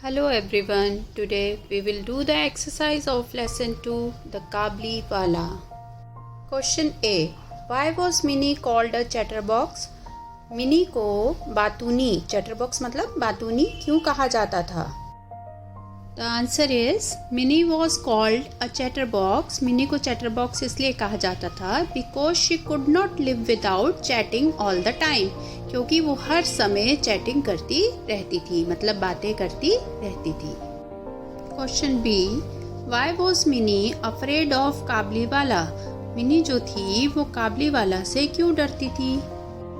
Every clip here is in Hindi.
Hello everyone, today we will do the exercise of lesson 2, the Kabli Wala. Question A. Why was Minnie called a chatterbox? Mini को बातूनी, चैटरबॉक्स मतलब बातूनी क्यों कहा जाता था? The answer is Minnie was called a chatterbox. Mini को चैटरबॉक्स इसलिए कहा जाता था because she could not live without chatting all the time. क्योंकि वो हर समय चैटिंग करती रहती थी, मतलब बातें करती रहती थी. Question B. Why was Minnie afraid of Kabuliwala? Mini जो थी वो काबलीवाला से क्यों डरती थी?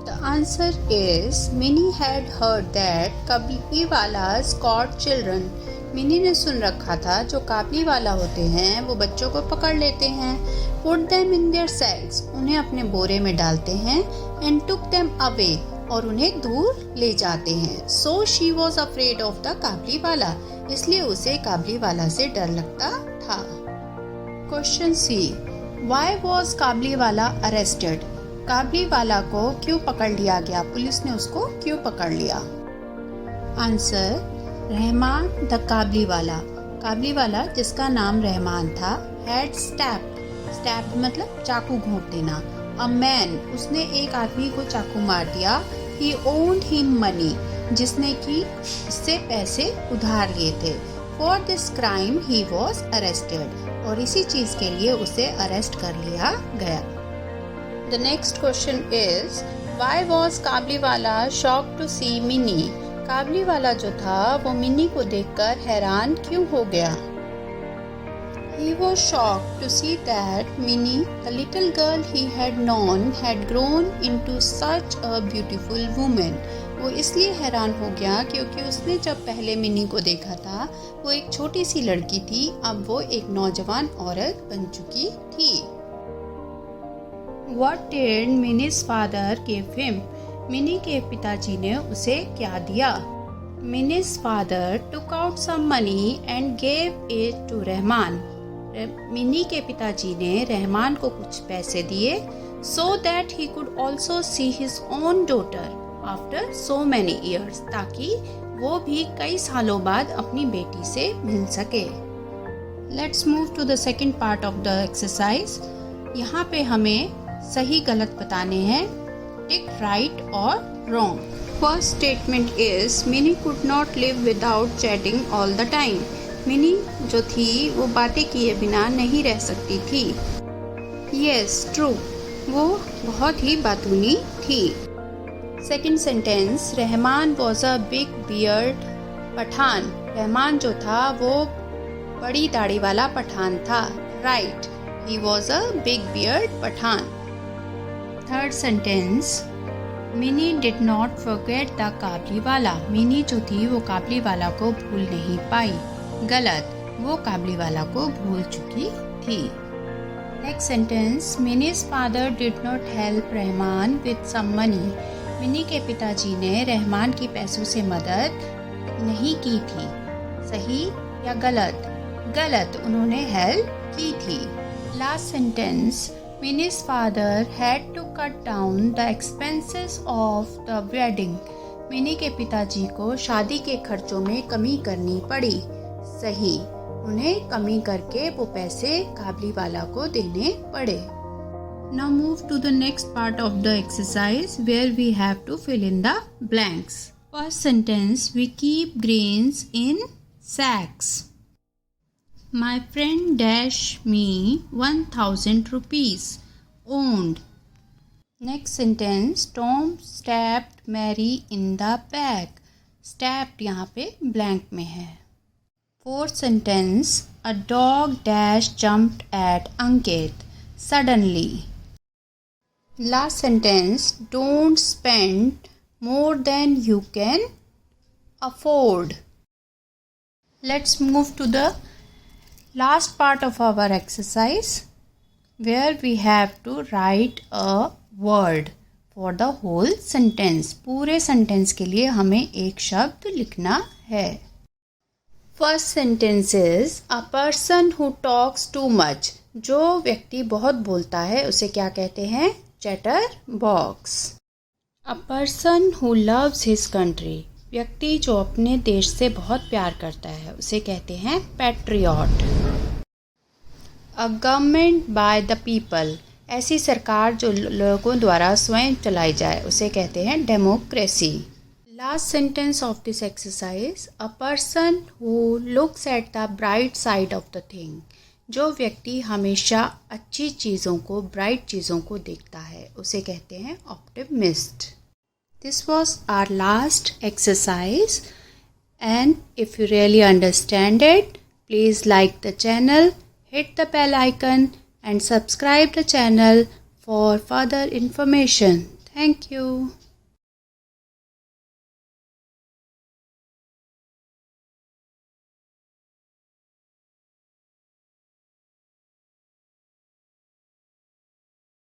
The answer is Minnie had heard that काबलीवाला's caught children. Mini ने सुन रखा था जो काबलीवाला होते हैं वो बच्चों को पकड़ लेते हैं. Put them in their sacks. उन्हें अपने बोरे में डालते हैं. And took them away. और उन्हें दूर ले जाते हैं. So she was afraid of the काबलीवाला. इसलिए उसे काबलीवाला से डर लगता था. Question C. Why was काबलीवाला arrested? काबलीवाला को क्यों पकड़ लिया गया? पुलिस ने उसको क्यों पकड़ लिया? Answer Rahman the Kabuliwala. काबलीवाला जिसका नाम रहमान था हैड स्टैप्ड मतलब चाकू घोंप देना. अ मैन उसने एक आदमी को चाकू मार दिया. ही ओन्ड हिम मनी जिसने कि उससे पैसे उधार लिए थे. For this crime he was arrested और इसी चीज के लिए उसे अरेस्ट कर लिया गया. The next question is why was Kabuliwala shocked to see Mini? Kabuliwala जो था वो मिनी को देखकर हैरान क्यों हो गया? He was shocked to see that Minnie, the little girl he had known, had grown into such a beautiful woman. वो इसलिए हैरान हो गया क्योंकि उसने जब पहले मिनी को देखा था वो एक छोटी सी लड़की थी, अब वो एक नौजवान औरत बन चुकी थी. What did Minnie's father give him? Mini के पिताजी ने उसे क्या दिया? Minnie's father took out some money and gave it to Rahman. Mini के पिताजी ने रहमान को कुछ पैसे दिए so that he could also see his own daughter after so many years, ताकि वो भी कई सालों बाद अपनी बेटी से मिल सके. Let's move to the second part of the exercise. यहाँ पे हमें सही गलत बताने हैं, टिक राइट और wrong. First statement is mini could not live without chatting all the time. Mini जो थी वो बातें किए बिना नहीं रह सकती थी. यस ट्रू, वो बहुत ही बातूनी थी. Second sentence Rahman was a big beard Pathan. Rahman जो था वो बड़ी दाढ़ी वाला पठान था. Right, he was a big beard Pathan. Third sentence Mini did not forget the Kabuliwala. Mini जो थी वो काबलीवाला को भूल नहीं पाई. गलत, वो काबलीवाला को भूल चुकी थी. Next sentence Mini's father did not help Rahman with some money. Mini के पिताजी ने रहमान की पैसों से मदद नहीं की थी. सही या गलत? गलत, उन्होंने हेल्प की थी. Last sentence Minnie's father had to cut down the expenses of the wedding. Mini के पिताजी को शादी के खर्चों में कमी करनी पड़ी. सही, उन्हें कमी करके वो पैसे काबलीवाला को देने पड़े. Now move to the next part of the exercise where we have to fill in the blanks. First sentence, we keep grains in sacks. My friend dashed me 1,000 rupees. Owned. Next sentence, Tom stabbed Mary in the back. Stabbed यहाँ पे blank में है. Fourth sentence, a dog dash jumped at Ankit suddenly. Last sentence, don't spend more than you can afford. Let's move to the last part of our exercise where we have to write a word for the whole sentence. पूरे sentence के लिए हमें एक शब्द लिखना है. First sentence is a person who talks too much. जो व्यक्ति बहुत बोलता है उसे क्या कहते हैं? Chatter box. A person who loves his country. व्यक्ति जो अपने देश से बहुत प्यार करता है उसे कहते हैं patriot. A government by the people, ऐसी सरकार जो लोगों द्वारा स्वयं चलाई जाए उसे कहते हैं democracy. Last sentence of this exercise, a person who looks at the bright side of the thing, जो व्यक्ति हमेशा अच्छी चीज़ों को, ब्राइट चीज़ों को देखता है उसे कहते हैं optimist. This was our last exercise, and if you really understand it, please like the channel, hit the bell icon and subscribe the channel for further information. Thank you.